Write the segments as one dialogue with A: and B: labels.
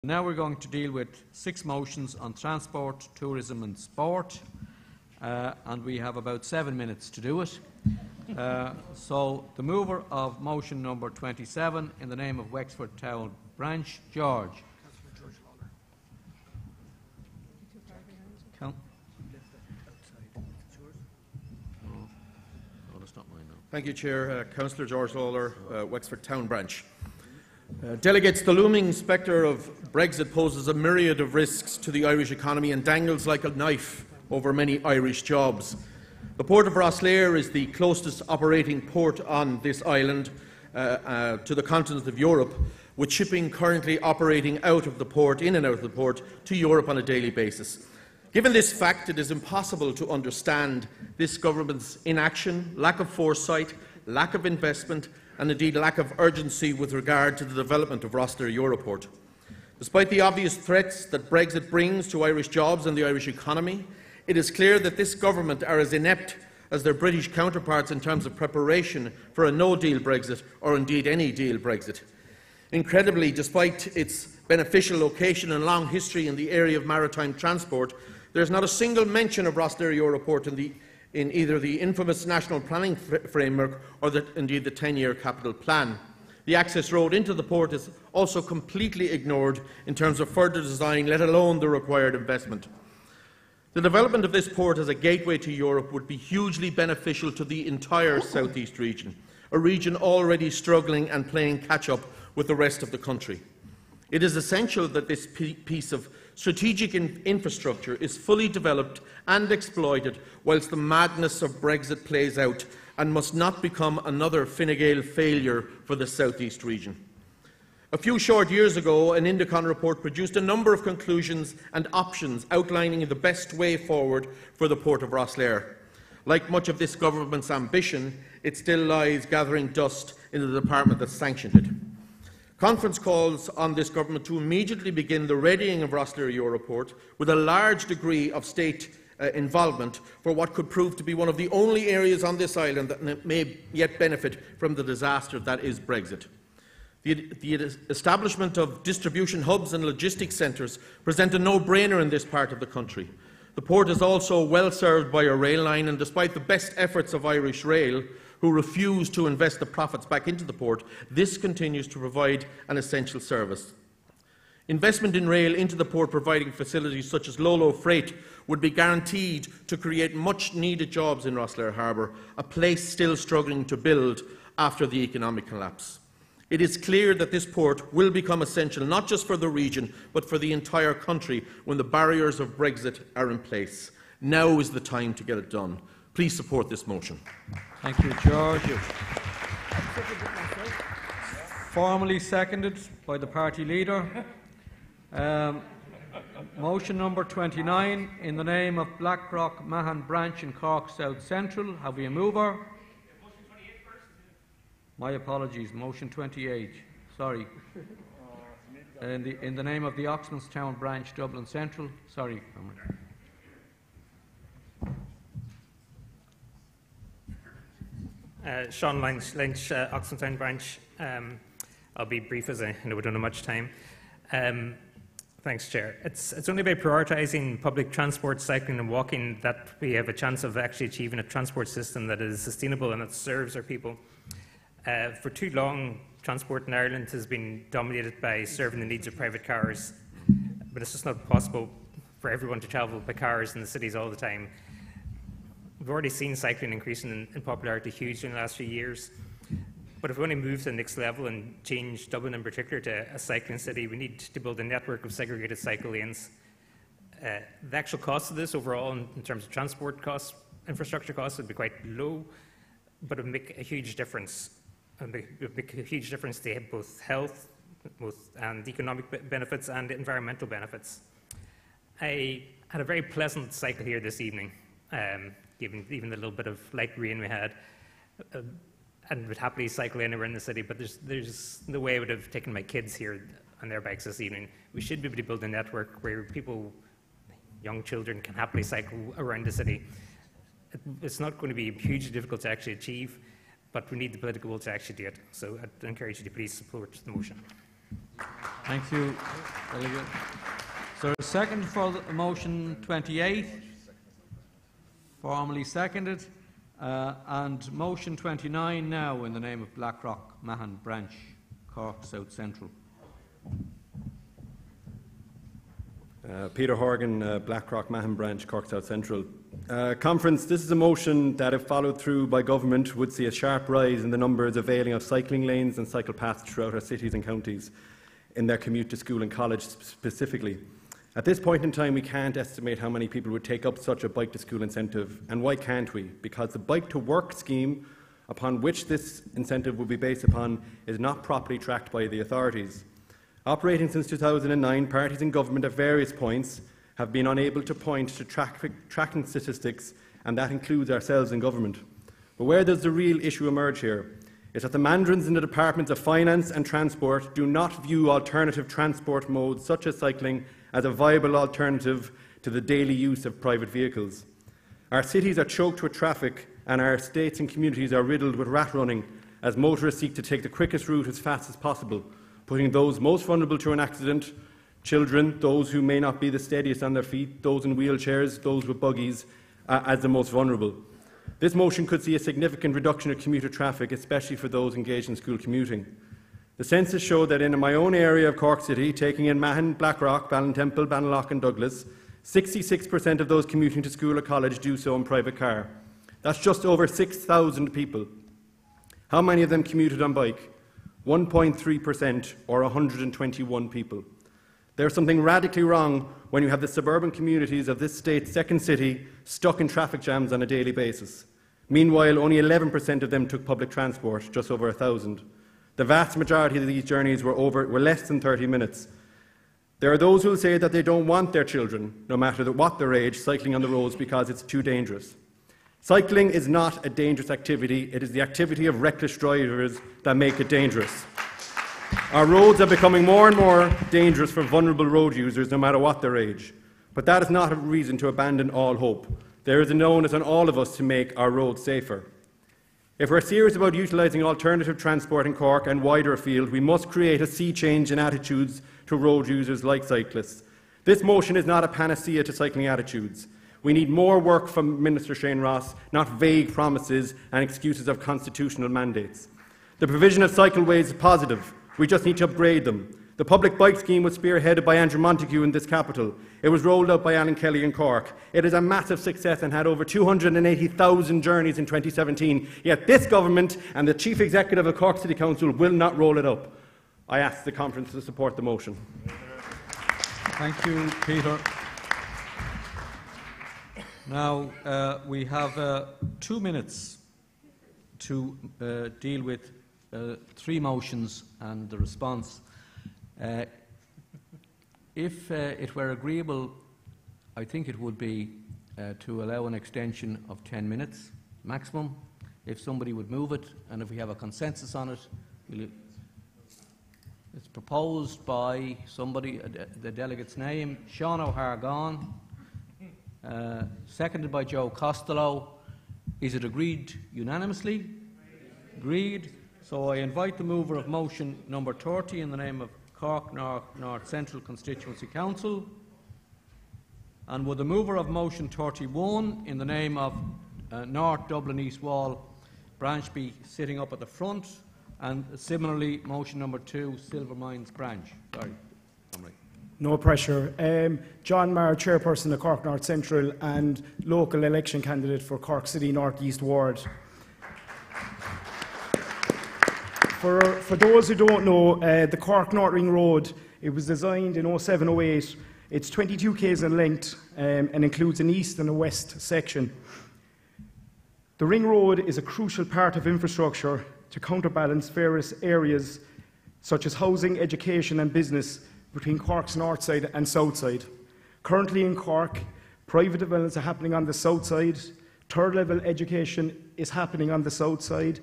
A: Now we're going to deal with 6 motions on transport, tourism and sport, and we have about 7 minutes to do it. So the mover of motion number 27 in the name of Wexford Town Branch, George.
B: Thank you, Chair. Councillor George Lawler, Wexford Town Branch. Delegates, the looming spectre of Brexit poses a myriad of risks to the Irish economy and dangles like a knife over many Irish jobs. The port of Rosslare is the closest operating port on this island to the continent of Europe, with shipping currently operating out of the port, in and out of the port, to Europe on a daily basis. Given this fact, it is impossible to understand this government's inaction, lack of foresight, lack of investment and indeed lack of urgency with regard to the development of Rosslare Europort. Despite the obvious threats that Brexit brings to Irish jobs and the Irish economy, it is clear that this government are as inept as their British counterparts in terms of preparation for a no-deal Brexit or indeed any deal Brexit. Incredibly, despite its beneficial location and long history in the area of maritime transport, there is not a single mention of Rosslare Europort in either the infamous National Planning Framework or indeed the 10-year capital plan. The access road into the port is also completely ignored in terms of further design, let alone the required investment. The development of this port as a gateway to Europe would be hugely beneficial to the entire South East region, a region already struggling and playing catch-up with the rest of the country. It is essential that this piece of strategic infrastructure is fully developed and exploited whilst the madness of Brexit plays out and must not become another Fine Gael failure for the South East region. A few short years ago, an Indicon report produced a number of conclusions and options outlining the best way forward for the port of Rosslare. Like much of this government's ambition, it still lies gathering dust in the department that sanctioned it. Conference calls on this government to immediately begin the readying of Rosslare Europort with a large degree of state involvement for what could prove to be one of the only areas on this island that may yet benefit from the disaster that is Brexit. The establishment of distribution hubs and logistics centres present a no-brainer in this part of the country. The port is also well served by a rail line, and despite the best efforts of Irish Rail, who refuse to invest the profits back into the port, this continues to provide an essential service. Investment in rail into the port providing facilities such as Lolo Freight would be guaranteed to create much-needed jobs in Rosslare Harbour, a place still struggling to build after the economic collapse. It is clear that this port will become essential not just for the region but for the entire country when the barriers of Brexit are in place. Now is the time to get it done. Please support this motion.
A: Thank you, George. Formally seconded by the party leader. Motion number 29 in the name of Blackrock Mahon Branch in Cork South Central. Have we a mover? My apologies. Motion 28. Sorry. In the name of the Oxmanstown Branch, Dublin Central. Sorry.
C: Sean Lynch, Oxmanstown Branch. I'll be brief as I know we don't have much time. Thanks, Chair. It's only by prioritising public transport, cycling and walking that we have a chance of actually achieving a transport system that is sustainable and that serves our people. For too long, transport in Ireland has been dominated by serving the needs of private cars, but it's just not possible for everyone to travel by cars in the cities all the time. We've already seen cycling increasing in popularity hugely in the last few years, but if we want to move to the next level and change Dublin in particular to a cycling city, we need to build a network of segregated cycle lanes. The actual cost of this overall in terms of transport costs, infrastructure costs would be quite low, but it would make a huge difference. It would make a huge difference to both health and economic benefits and environmental benefits. I had a very pleasant cycle here this evening, given even the little bit of light rain we had, and would happily cycle anywhere in the city, but there's no way I would have taken my kids here on their bikes this evening. We should be able to build a network where people, young children, can happily cycle around the city. It's not going to be hugely difficult to actually achieve, but we need the political will to actually do it. So I'd encourage you to please support the motion.
A: Thank you, Delegate. Is there a second for motion 28? Formally seconded. And motion 29 now in the name of Blackrock Mahon Branch, Cork South Central.
D: Peter Horgan, Blackrock Mahon Branch, Cork South Central. Conference, this is a motion that, if followed through by government, would see a sharp rise in the numbers availing of cycling lanes and cycle paths throughout our cities and counties in their commute to school and college specifically. At this point in time, we can't estimate how many people would take up such a bike to school incentive. And why can't we? Because the bike to work scheme upon which this incentive will be based upon is not properly tracked by the authorities. Operating since 2009, parties in government at various points have been unable to point to tracking statistics, and that includes ourselves in government. But where does the real issue emerge here? Is that the mandarins in the Departments of Finance and Transport do not view alternative transport modes such as cycling as a viable alternative to the daily use of private vehicles. Our cities are choked with traffic, and our estates and communities are riddled with rat running as motorists seek to take the quickest route as fast as possible, putting those most vulnerable to an accident, children, those who may not be the steadiest on their feet, those in wheelchairs, those with buggies, as the most vulnerable. This motion could see a significant reduction of commuter traffic, especially for those engaged in school commuting. The census showed that in my own area of Cork City, taking in Mahon, Blackrock, Ballintemple, Banalock and Douglas, 66% of those commuting to school or college do so in private car. That's just over 6,000 people. How many of them commuted on bike? 1.3%, or 121 people. There's something radically wrong when you have the suburban communities of this state's second city stuck in traffic jams on a daily basis. Meanwhile, only 11% of them took public transport, just over 1,000. The vast majority of these journeys were less than 30 minutes. There are those who will say that they don't want their children, no matter what their age, cycling on the roads because it's too dangerous. Cycling is not a dangerous activity. It is the activity of reckless drivers that make it dangerous. Our roads are becoming more and more dangerous for vulnerable road users, no matter what their age. But that is not a reason to abandon all hope. There is an onus on all of us to make our roads safer. If we're serious about utilising alternative transport in Cork and wider afield, we must create a sea change in attitudes to road users like cyclists. This motion is not a panacea to cycling attitudes. We need more work from Minister Shane Ross, not vague promises and excuses of constitutional mandates. The provision of cycleways is positive. We just need to upgrade them. The public bike scheme was spearheaded by Andrew Montague in this capital. It was rolled out by Alan Kelly in Cork. It is a massive success and had over 280,000 journeys in 2017. Yet this government and the Chief Executive of Cork City Council will not roll it up. I ask the conference to support the motion.
A: Thank you, Peter. Now, we have 2 minutes to deal with 3 motions and the response. If it were agreeable, I think it would be to allow an extension of 10 minutes maximum, if somebody would move it, and if we have a consensus on it. It's proposed by somebody, the delegate's name, Sean O'Hargan, seconded by Joe Costello. Is it agreed unanimously? Agreed. So I invite the mover of motion number 30 in the name of Cork North Central Constituency Council, and would the mover of motion 31 in the name of North Dublin East Wall Branch be sitting up at the front, and similarly motion number 2 Silver Mines Branch. Sorry, I'm right.
E: No pressure. John Maher, Chairperson of Cork North Central and local election candidate for Cork City North East Ward. For those who don't know, the Cork North Ring Road, it was designed in 07-08. It's 22 km in length and includes an east and a west section. The Ring Road is a crucial part of infrastructure to counterbalance various areas such as housing, education and business between Cork's north side and south side. Currently in Cork, private developments are happening on the south side, third level education is happening on the south side,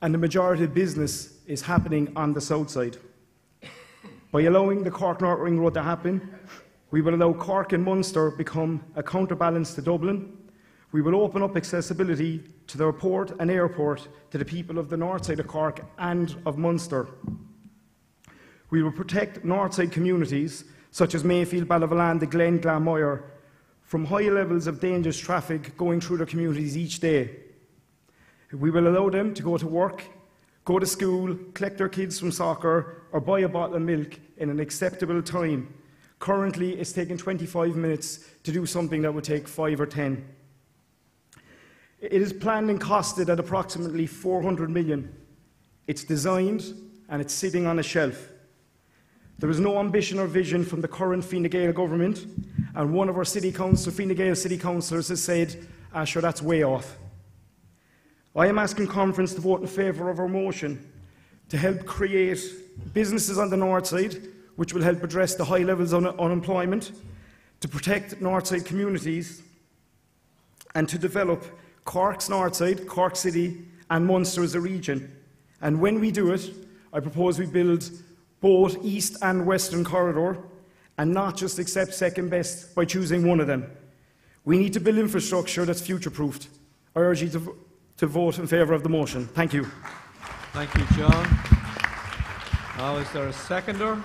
E: and the majority of business is happening on the south side. By allowing the Cork North Ring Road to happen, we will allow Cork and Munster become a counterbalance to Dublin. We will open up accessibility to the port and airport to the people of the north side of Cork and of Munster. We will protect Northside communities, such as Mayfield, Ballyvaland, Glen, Glanmire, from high levels of dangerous traffic going through their communities each day. We will allow them to go to work, go to school, collect their kids from soccer, or buy a bottle of milk in an acceptable time. Currently, it's taking 25 minutes to do something that would take 5 or 10. It is planned and costed at approximately 400 million. It's designed and it's sitting on a shelf. There is no ambition or vision from the current Fine Gael government, and one of our Fine Gael city councillors has said, sure, that's way off. I am asking conference to vote in favour of our motion to help create businesses on the north side, which will help address the high levels of unemployment, to protect north side communities, and to develop Cork's north side, Cork City, and Munster as a region. And when we do it, I propose we build both east and western corridor, and not just accept second best by choosing one of them. We need to build infrastructure that's future-proofed. I urge you to vote in favour of the motion. Thank you.
A: Thank you, John. Now, is there a seconder?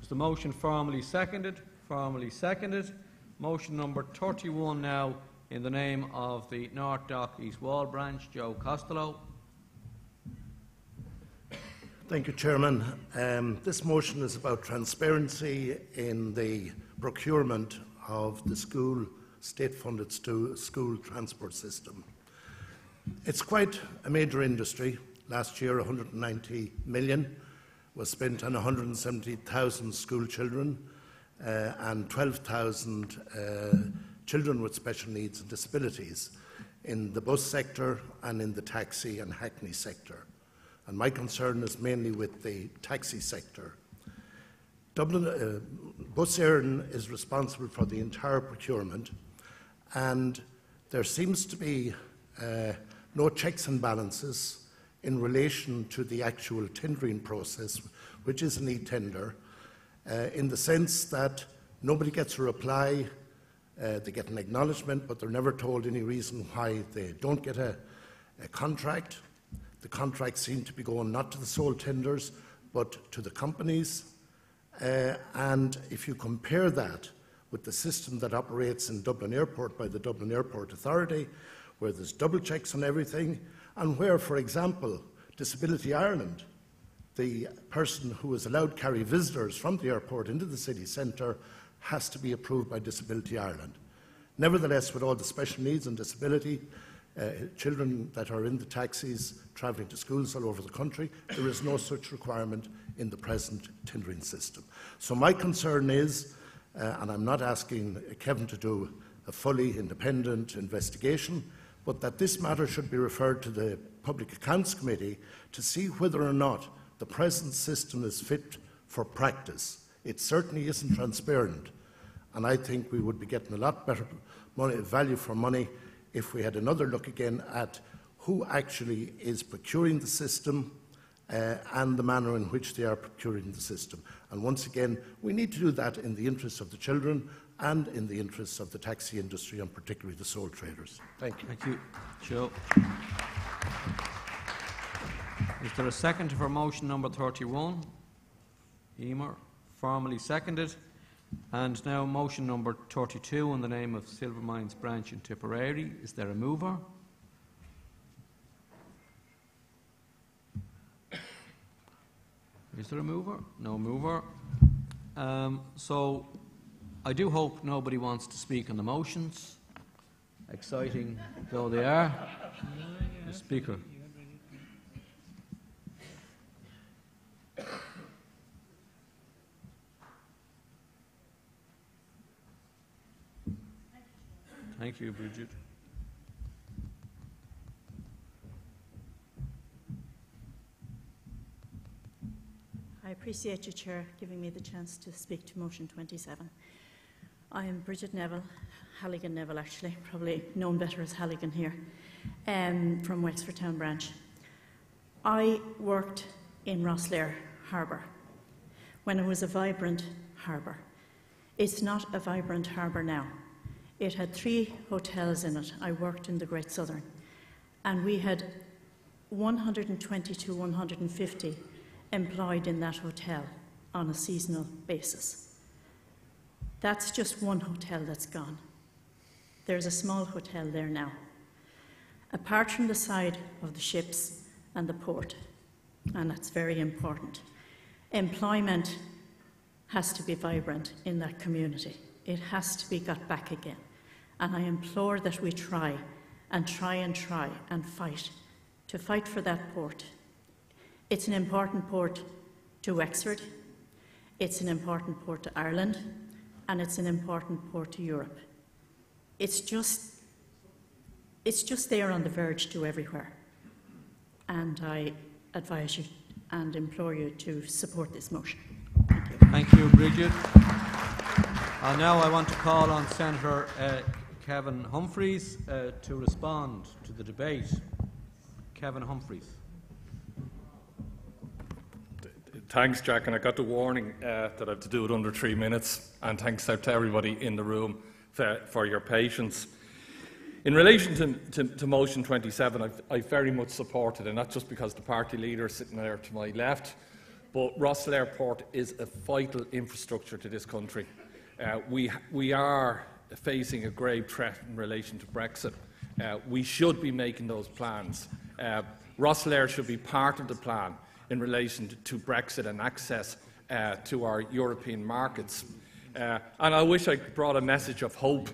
A: Is the motion formally seconded? Formally seconded. Motion number 31 now, in the name of the North Dock East Wall Branch, Joe Costello.
F: Thank you, Chairman. This motion is about transparency in the procurement of the state-funded school transport system. It's quite a major industry. Last year, 190 million was spent on 170,000 school children and 12,000 children with special needs and disabilities in the bus sector and in the taxi and hackney sector. And my concern is mainly with the taxi sector. Dublin, Bus Éireann is responsible for the entire procurement, and there seems to be no checks and balances in relation to the actual tendering process, which is an e-tender, in the sense that nobody gets a reply, they get an acknowledgement, but they're never told any reason why they don't get a contract. The contracts seem to be going not to the sole tenders, but to the companies. And if you compare that with the system that operates in Dublin Airport by the Dublin Airport Authority, where there's double checks on everything, and where, for example, Disability Ireland, the person who is allowed to carry visitors from the airport into the city centre, has to be approved by Disability Ireland. Nevertheless, with all the special needs and disability, children that are in the taxis travelling to schools all over the country, there is no such requirement in the present tendering system. So my concern is, and I'm not asking Kevin to do a fully independent investigation, but that this matter should be referred to the Public Accounts Committee to see whether or not the present system is fit for practice. It certainly isn't transparent, and I think we would be getting a lot better value for money if we had another look again at who actually is procuring the system and the manner in which they are procuring the system. And once again, we need to do that in the interests of the children and in the interests of the taxi industry, and particularly the sole traders. Thank you.
A: Thank you, Joe. Is there a second for motion number 31? Emer, formally seconded. And now motion number 32 in the name of Silvermines Branch in Tipperary. Is there a mover? Is there a mover? No mover. So I do hope nobody wants to speak on the motions, exciting though they are. The Speaker. Thank you, Bridget.
G: I appreciate you, Chair, giving me the chance to speak to motion 27. I am Bridget Neville, Halligan Neville actually, probably known better as Halligan here, from Wexford Town Branch. I worked in Rosslare Harbour when it was a vibrant harbour. It's not a vibrant harbour now. It had 3 hotels in it. I worked in the Great Southern, and we had 120 to 150 employed in that hotel. on a seasonal basis. That's just one hotel that's gone. There's a small hotel there now. Apart from the side of the ships and the port, and that's very important, employment has to be vibrant in that community. It has to be got back again. And I implore that we try and fight to fight for that port. It's an important port to Wexford, it's an important port to Ireland, and it's an important port to Europe. It's just there on the verge to everywhere. And I advise you and implore you to support this motion. Thank you.
A: Thank you, Bridget. Now I want to call on Senator Kevin Humphreys to respond to the debate. Kevin Humphreys.
H: Thanks, Jack, and I got the warning that I have to do it under 3 minutes, and thanks out to everybody in the room for your patience. In relation to motion 27, I very much support it, and not just because the party leader is sitting there to my left, but Russell Airport is a vital infrastructure to this country. We are facing a grave threat in relation to Brexit. We should be making those plans. Russell Air should be part of the plan in relation to Brexit and access to our European markets. And I wish I brought a message of hope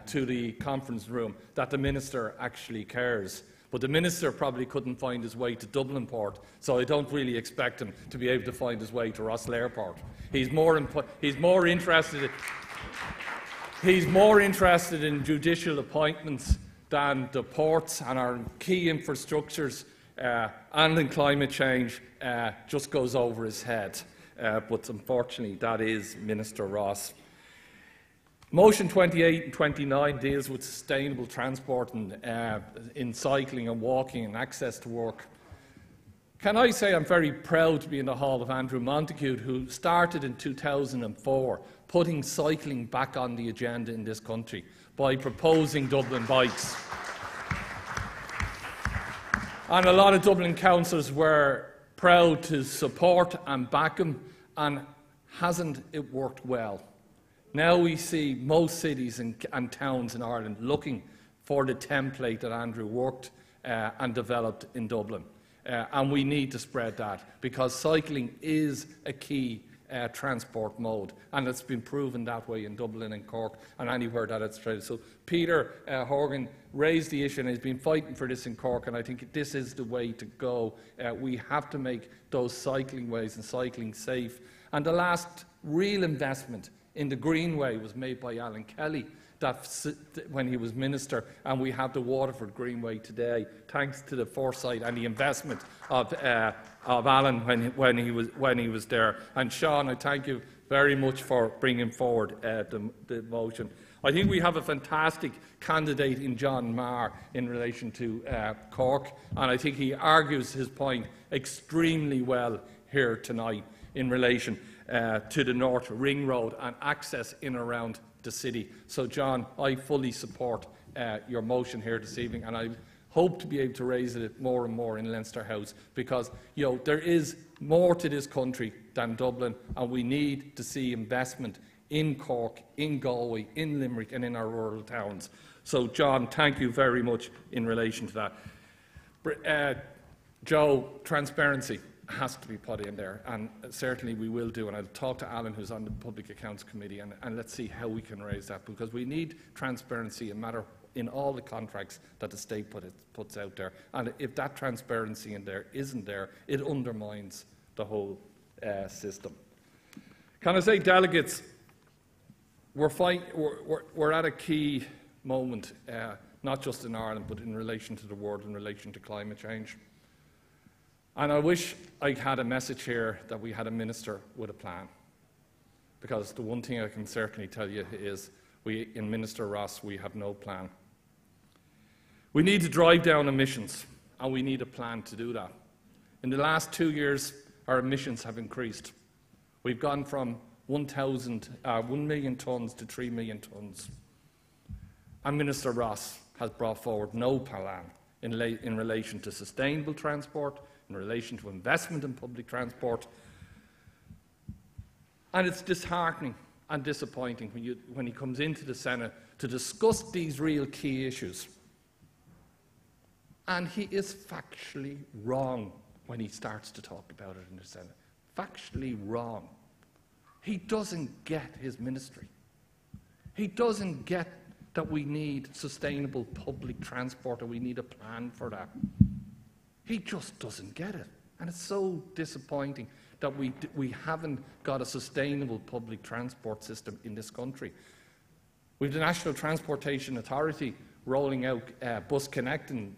H: to the conference room that the Minister actually cares. But the Minister probably couldn't find his way to Dublin Port, so I don't really expect him to be able to find his way to Russell Airport. He's more interested in judicial appointments than the ports and our key infrastructures, and in climate change just goes over his head. But unfortunately, that is Minister Ross. Motion 28 and 29 deals with sustainable transport and in cycling and walking and access to work. Can I say I'm very proud to be in the hall of Andrew Montague, who started in 2004 putting cycling back on the agenda in this country by proposing Dublin bikes. And a lot of Dublin councillors were proud to support and back him, and hasn't it worked well? Now we see most cities and towns in Ireland looking for the template that Andrew worked and developed in Dublin. And we need to spread that, because cycling is a key transport mode, and it's been proven that way in Dublin and Cork and anywhere that it's tried. So Peter Horgan raised the issue and has been fighting for this in Cork, and I think this is the way to go. We have to make those cycling ways and cycling safe. And the last real investment in the Greenway was made by Alan Kelly when he was Minister, and we have the Waterford Greenway today, thanks to the foresight and the investment of Alan when he was there. And Sean, I thank you very much for bringing forward the motion. I think we have a fantastic candidate in John Marr in relation to Cork, and I think he argues his point extremely well here tonight in relation to the North Ring Road and access in and around the city. So, John, I fully support your motion here this evening, and I hope to be able to raise it more and more in Leinster House, because there is more to this country than Dublin, and we need to see investment in Cork, in Galway, in Limerick and in our rural towns. So, John, thank you very much in relation to that. Joe, transparency has to be put in there, and certainly we will do, and I'll talk to Alan, who's on the Public Accounts Committee, and let's see how we can raise that, because we need transparency in all the contracts that the state puts out there, and if that transparency isn't there, it undermines the whole system. Can I say, delegates, we're at a key moment, not just in Ireland, but in relation to the world, in relation to climate change. And I wish I had a message here that we had a minister with a plan, because the one thing I can certainly tell you is in Minister Ross, we have no plan. We need to drive down emissions, and we need a plan to do that. In the last 2 years, our emissions have increased. We've gone from 1 million tonnes to 3 million tonnes. And Minister Ross has brought forward no plan in relation to sustainable transport, in relation to investment in public transport. And it's disheartening and disappointing when he comes into the Senate to discuss these real key issues. And he is factually wrong when he starts to talk about it in the Senate. Factually wrong. He doesn't get his ministry. He doesn't get that we need sustainable public transport, or we need a plan for that. He just doesn't get it. And it's so disappointing that we haven't got a sustainable public transport system in this country. We have the National Transportation Authority rolling out Bus Connect, and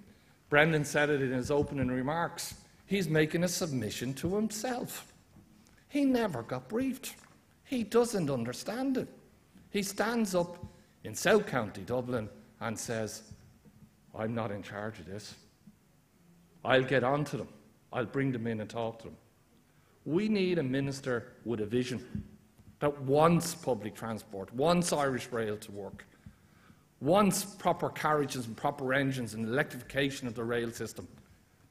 H: Brendan said it in his opening remarks. He's making a submission to himself. He never got briefed. He doesn't understand it. He stands up in South County Dublin and says, I'm not in charge of this. I'll get on to them. I'll bring them in and talk to them. We need a minister with a vision that wants public transport, wants Irish Rail to work, wants proper carriages and proper engines and electrification of the rail system.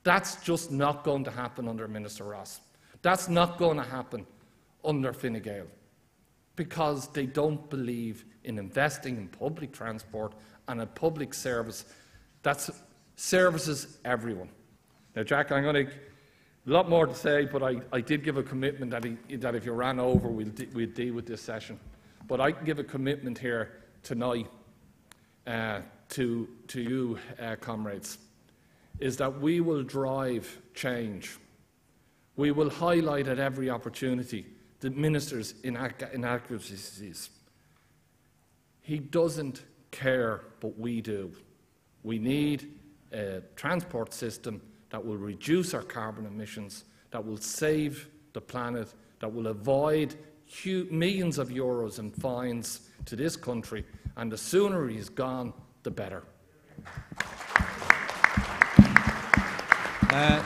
H: That's just not going to happen under Minister Ross. That's not going to happen under Fine Gael, because they don't believe in investing in public transport and a public service that services everyone. Now, Jack, I'm going to a lot more to say, but I did give a commitment that if you ran over, we'd deal with this session. But I can give a commitment here tonight to you, comrades, is that we will drive change. We will highlight at every opportunity the minister's inaccuracies. He doesn't care, but we do. We need a transport system that will reduce our carbon emissions, that will save the planet, that will avoid millions of euros in fines to this country, and the sooner he's gone, the better.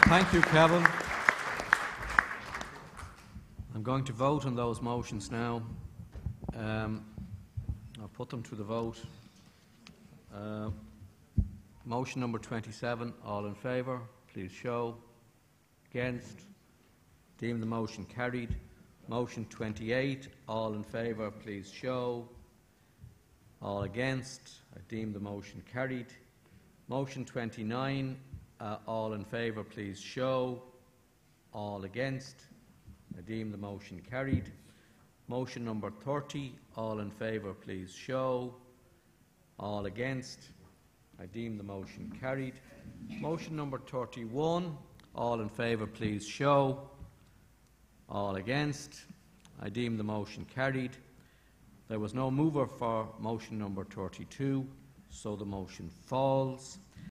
A: Thank you, Kevin. I'm going to vote on those motions now. I'll put them to the vote. Motion number 27, all in favour, please show. Against? Deem the motion carried. Motion 28, all in favour, please show. All against? I deem the motion carried. Motion 29, all in favour, please show. All against? I deem the motion carried. Motion number 30, all in favour, please show. All against? I deem the motion carried. Motion number 31, all in favour, please show. All against? I deem the motion carried. There was no mover for motion number 32, so the motion falls.